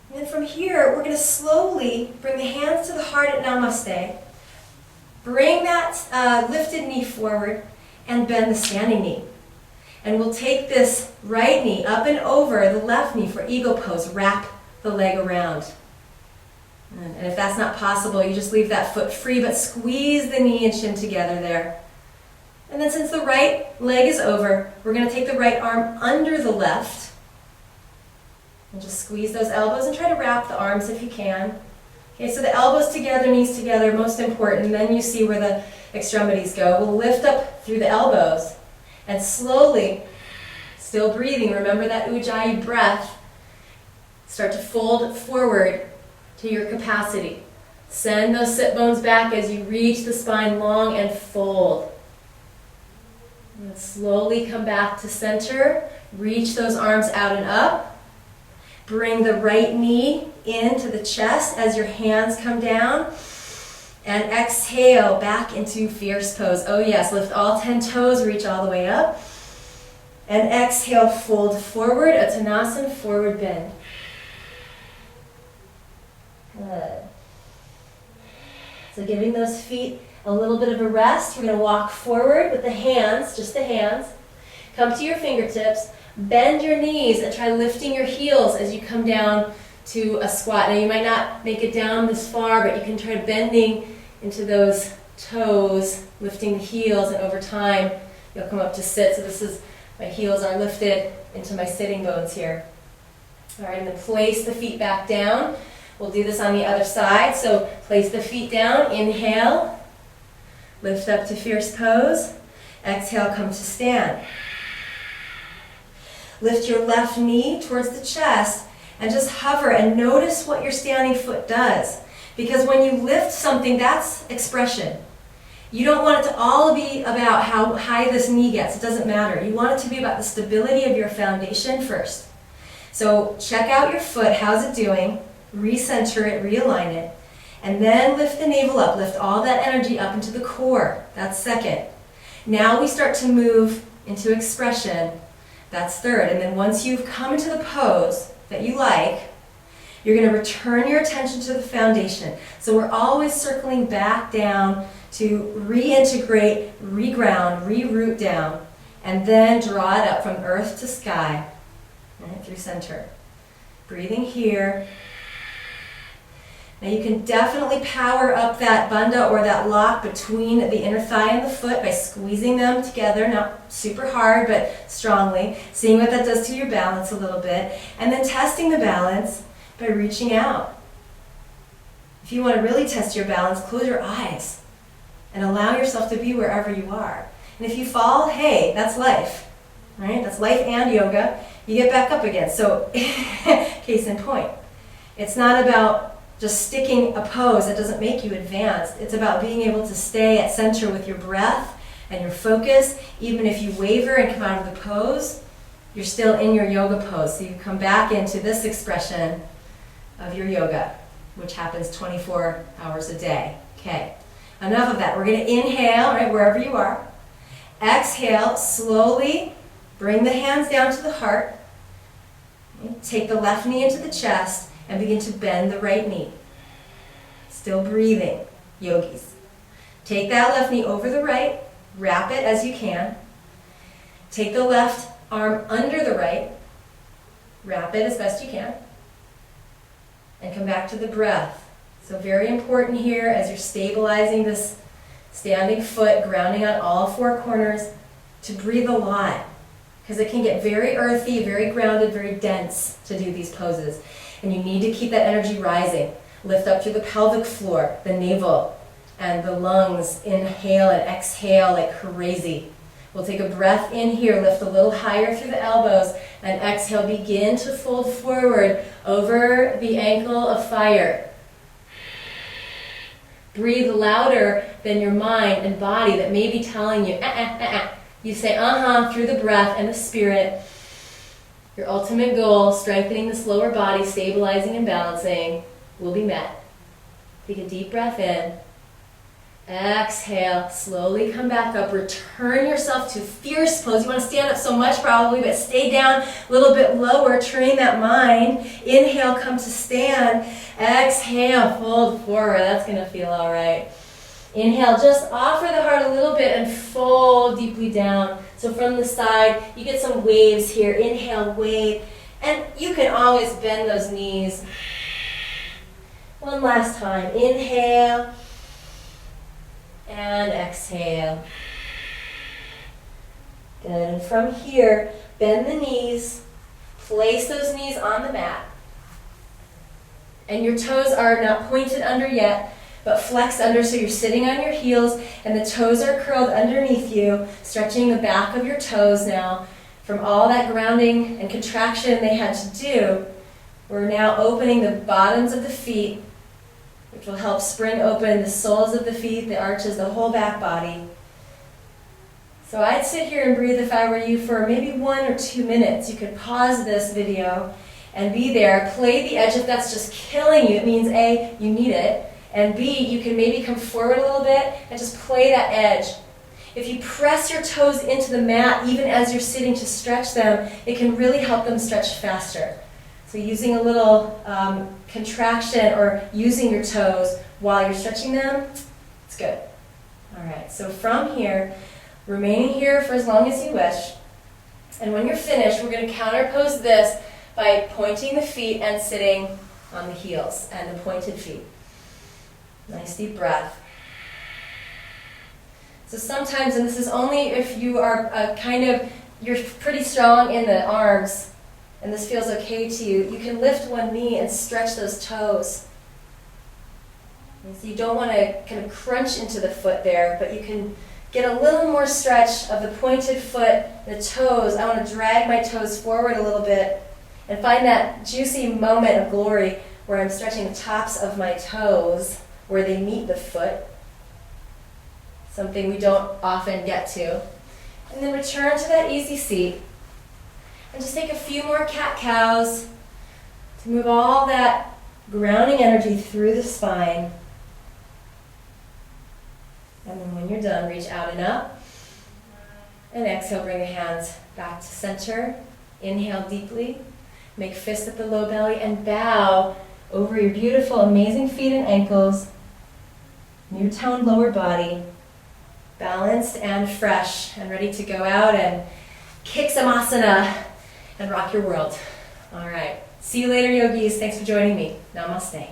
And then from here, we're going to slowly bring the hands to the heart at Namaste. Bring that lifted knee forward and bend the standing knee. And we'll take this right knee up and over the left knee for eagle pose. Wrap the leg around. And if that's not possible, you just leave that foot free, but squeeze the knee and shin together there. And then since the right leg is over, we're going to take the right arm under the left. And just squeeze those elbows and try to wrap the arms if you can. Okay, so the elbows together, knees together, most important. And then you see where the extremities go. We'll lift up through the elbows and slowly, still breathing, remember that Ujjayi breath, start to fold forward to your capacity. Send those sit bones back as you reach the spine long and fold. And slowly come back to center. Reach those arms out and up. Bring the right knee into the chest as your hands come down. And exhale back into fierce pose. Oh yes, lift all 10 toes, reach all the way up. And exhale, fold forward, Uttanasana, forward bend. Good. So giving those feet a little bit of a rest. We're going to walk forward with the hands, just the hands. Come to your fingertips. Bend your knees and try lifting your heels as you come down to a squat. Now you might not make it down this far, but you can try bending into those toes, lifting the heels, and over time you'll come up to sit. So this is, my heels are lifted into my sitting bones here. All right, and then place the feet back down. We'll do this on the other side. So place the feet down, inhale, lift up to fierce pose. Exhale, come to stand. Lift your left knee towards the chest and just hover and notice what your standing foot does. Because when you lift something, that's expression. You don't want it to all be about how high this knee gets. It doesn't matter. You want it to be about the stability of your foundation first. So check out your foot. How's it doing? Recenter it, realign it. And then lift the navel up. Lift all that energy up into the core. That's second. Now we start to move into expression. That's third. And then once you've come into the pose that you like, you're going to return your attention to the foundation. So we're always circling back down to reintegrate, reground, reroot down, and then draw it up from earth to sky, right, through center. Breathing here. Now you can definitely power up that bandha or that lock between the inner thigh and the foot by squeezing them together, not super hard, but strongly, seeing what that does to your balance a little bit, and then testing the balance by reaching out. If you want to really test your balance, close your eyes and allow yourself to be wherever you are. And if you fall, hey, that's life, right? That's life and yoga. You get back up again. So, case in point, it's not about just sticking a pose that doesn't make you advanced. It's about being able to stay at center with your breath and your focus. Even if you waver and come out of the pose, you're still in your yoga pose. So you come back into this expression of your yoga, which happens 24 hours a day. Okay, enough of that. We're going to inhale, right, wherever you are. Exhale, slowly bring the hands down to the heart. Okay. Take the left knee into the chest and begin to bend the right knee. Still breathing, yogis. Take that left knee over the right, wrap it as you can. Take the left arm under the right, wrap it as best you can. And come back to the breath. So very important here as you're stabilizing this standing foot, grounding on all four corners, to breathe a lot. Because it can get very earthy, very grounded, very dense to do these poses. And you need to keep that energy rising. Lift up through the pelvic floor, the navel, and the lungs. Inhale and exhale like crazy. We'll take a breath in here, lift a little higher through the elbows, and exhale, begin to fold forward over the ankle of fire. Breathe louder than your mind and body that may be telling you, You say, through the breath and the spirit. Your ultimate goal, strengthening this lower body, stabilizing and balancing, will be met. Take a deep breath in. Exhale, slowly come back up. Return yourself to fierce pose. You want to stand up so much probably, but stay down a little bit lower. Train that mind. Inhale, come to stand. Exhale, fold forward. That's going to feel all right. Inhale, just offer the heart a little bit and fold deeply down. So from the side, you get some waves here. Inhale, wave. And you can always bend those knees. One last time. Inhale. And exhale. Good. And from here, bend the knees. Place those knees on the mat. And your toes are not pointed under yet, but flexed under, so you're sitting on your heels and the toes are curled underneath you, stretching the back of your toes now. From all that grounding and contraction they had to do, we're now opening the bottoms of the feet, which will help spring open the soles of the feet, the arches, the whole back body. So I'd sit here and breathe if I were you for maybe 1 or 2 minutes. You could pause this video and be there. Play the edge if that's just killing you. It means A, you need it, and B, you can maybe come forward a little bit and just play that edge. If you press your toes into the mat, even as you're sitting to stretch them, it can really help them stretch faster. So using a little contraction or using your toes while you're stretching them, it's good. All right, so from here, remaining here for as long as you wish. And when you're finished, we're going to counterpose this by pointing the feet and sitting on the heels and the pointed feet. Nice deep breath. So sometimes, and this is only if you are you're pretty strong in the arms, and this feels okay to you, you can lift one knee and stretch those toes. And so you don't want to kind of crunch into the foot there, but you can get a little more stretch of the pointed foot, the toes. I want to drag my toes forward a little bit and find that juicy moment of glory where I'm stretching the tops of my toes where they meet the foot. Something we don't often get to. And then return to that easy seat. And just take a few more cat-cows to move all that grounding energy through the spine. And then when you're done, reach out and up. And exhale, bring the hands back to center. Inhale deeply. Make fists at the low belly and bow over your beautiful, amazing feet and ankles. Your toned lower body. Balanced and fresh and ready to go out and kick some asana and rock your world. All right. See you later, yogis. Thanks for joining me. Namaste.